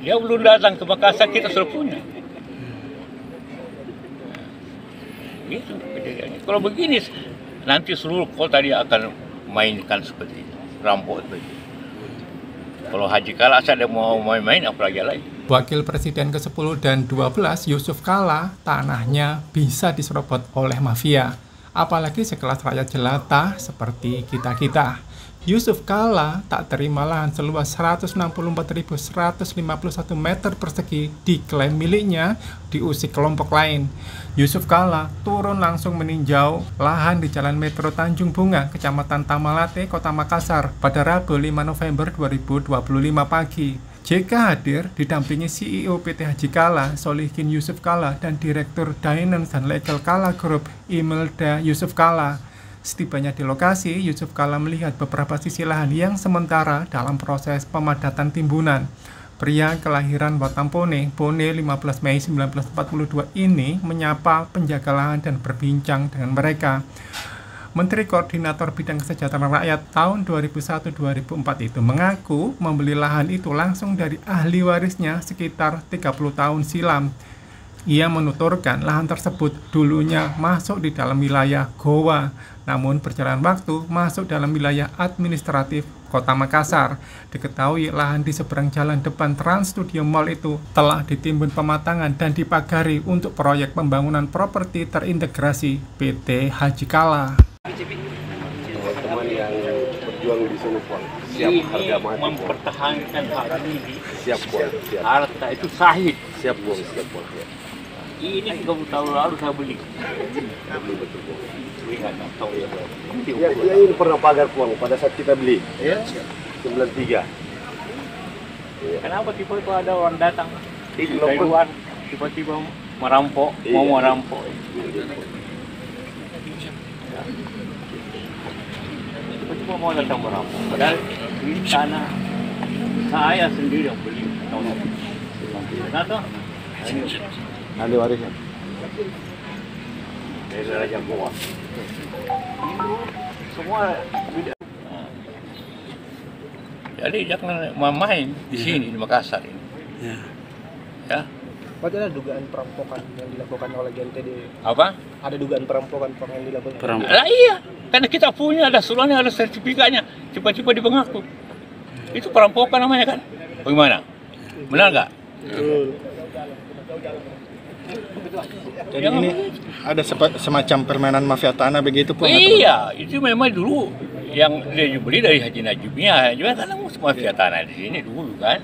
Dia belum datang ke Makassar, kita sudah punya. Gitu kejadiannya. Kalau begini, nanti seluruh kota dia akan mainkan seperti itu, rampok seperti itu. Kalau Haji Kala saya mau main-main, apalagi lagi. Wakil Presiden ke-10 dan 12 Yusuf Kala, tanahnya bisa diserobot oleh mafia. Apalagi sekelas rakyat jelata seperti kita-kita. Yusuf Kala tak terima lahan seluas 164.151 meter persegi diklaim miliknya diusik kelompok lain. Yusuf Kala turun langsung meninjau lahan di Jalan Metro Tanjung Bunga, Kecamatan Tamalate, Kota Makassar pada Rabu 5 November 2025 pagi. JK hadir didampingi CEO PT Haji Kala, Solihin Yusuf Kala, dan Direktur Dinance dan Legal Kala Group, Imelda Yusuf Kala. Setibanya di lokasi, Yusuf Kala melihat beberapa sisi lahan yang sementara dalam proses pemadatan timbunan. Pria kelahiran Watampone, Bone 15 Mei 1942 ini menyapa penjaga lahan dan berbincang dengan mereka. Menteri Koordinator Bidang Kesejahteraan Rakyat tahun 2001-2004 itu mengaku membeli lahan itu langsung dari ahli warisnya sekitar 30 tahun silam. Ia menuturkan lahan tersebut dulunya masuk di dalam wilayah Goa, namun berjalan waktu masuk dalam wilayah administratif Kota Makassar. Diketahui lahan di seberang jalan depan Trans Studio Mall itu telah ditimbun pematangan dan dipagari untuk proyek pembangunan properti terintegrasi PT Haji Kala. Teman-teman yang berjuang di sini, Puan, siap harga mati, mempertahankan hak ini. Siap, Puan, siap. Harta itu sahih. Siap, Puan, siap, Puan. Ini 30 tahun lalu saya beli. Betul, Puan. Ingat, tahu ya, Bro. Ya, ini pernah pagar, Puan, pada saat kita beli. Ya. 93. Ya. Kenapa tiba-tiba ada orang datang Di dari luar, tiba-tiba merampok, mau merampok. Tiba-tiba mau datang merampok. Padahal ini tanah saya sendiri yang beli tahun lalu. Kenapa? Ahli warisnya. Dari Raja Goa. Semua beda. Jadi jangan main di sini di Makassar ini. Ya. Berarti ada dugaan perampokan yang dilakukan oleh GNTD. Apa? Ada dugaan perampokan yang dilakukan. Lah iya, karena kita punya ada suratnya, ada sertifikatnya. Tiba-tiba dipengaku. Itu perampokan namanya kan? Bagaimana? Benar nggak? Jadi ini ada semacam permainan mafia tanah begitu, Puan? Iya, itu memang dulu yang dia beli dari Haji Najibnya, juga karena mafia tanah di sini dulu kan.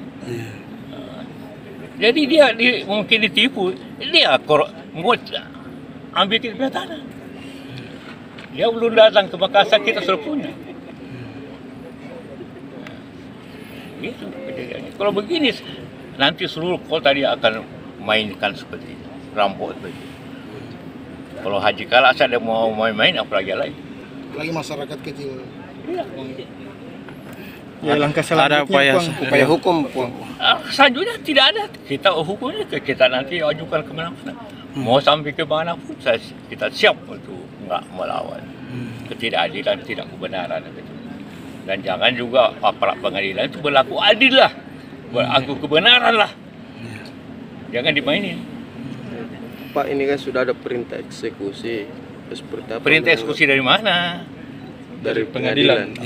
Jadi dia mungkin ditipu, dia mau ambil kita tanah. Dia belum datang ke Makassar, kita sudah punya. Gitu kejadiannya. Kalau begini, nanti seluruh kota dia akan mainkan seperti itu, rampok seperti itu. Kalau Haji Kala saya mau main-main, apalagi lagi. Lagi masyarakat kecil. Iya. Ya, langkah selanjutnya, Upaya hukum, Puan. Selanjutnya tidak ada. Kita hukumnya kita nanti ajukan ke mana-mana. Mau sampai ke mana pun kita siap untuk nggak melawan. Ketidakadilan, tidak kebenaran. Dan jangan juga aparat pengadilan itu berlaku adil lah. Berlaku kebenaran lah. Jangan dimainin. Pak, ini kan sudah ada perintah eksekusi. Seperti apa? Perintah eksekusi dari mana? Dari pengadilan.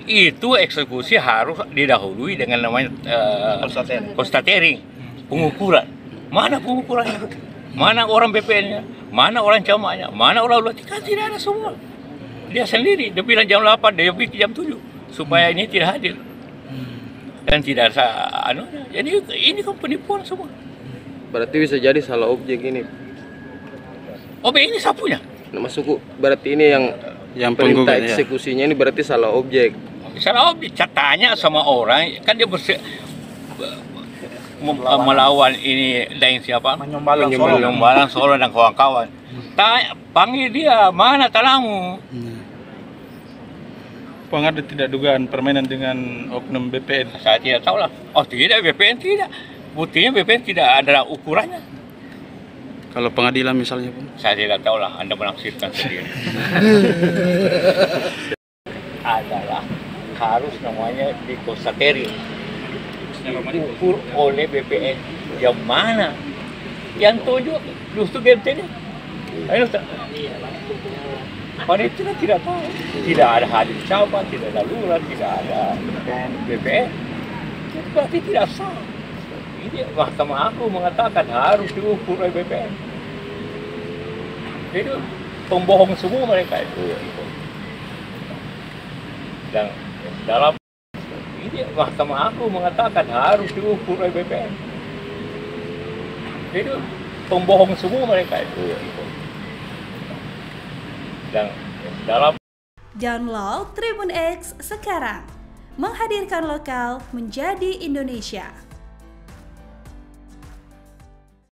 Itu eksekusi harus didahului dengan namanya konstatering, pengukuran. Mana pengukurannya? Mana orang BPN-nya? Mana orang camaknya? Mana orang ulat? Kan tidak ada semua. Dia sendiri, dia bilang jam 8, dia bikin jam 7 supaya ini tidak hadir. Dan tidak ada jadi ini kan penipuan semua. Berarti bisa jadi salah objek ini. Objek ini sapunya. Nah, maksudku berarti ini yang perintah eksekusinya ini berarti salah objek. Salah objek, tanya sama orang, kan dia melawan ini dan siapa? Menyombalang Solo dan kawan-kawan. Panggil dia, mana talangmu? Puan, ada tidak dugaan permainan dengan oknum BPN? Saya tidak tahu lah. Oh tidak, BPN tidak. Buktinya BPN tidak ada ukurannya. Kalau pengadilan misalnya, Puan? Saya tidak tahu lah, Anda menafsirkan sendiri. Adalah harus namanya dikonstatering. diukur oleh BPN. Yang mana? Yang tunjuk justru GMT-nya. Ayo, panitia tidak tahu. Tidak ada hadir siapa, tidak ada lurah, tidak ada BPN. Itu berarti tidak sah. Ini Mahkamah Agung mengatakan harus diukur oleh BPN. Jadi pembohong semua mereka itu. Dan dalam ini Mahkamah Agung mengatakan harus diukur oleh BPN. Jadi pembohong semua mereka itu. Dan dalam Download Tribun X sekarang, menghadirkan lokal menjadi Indonesia.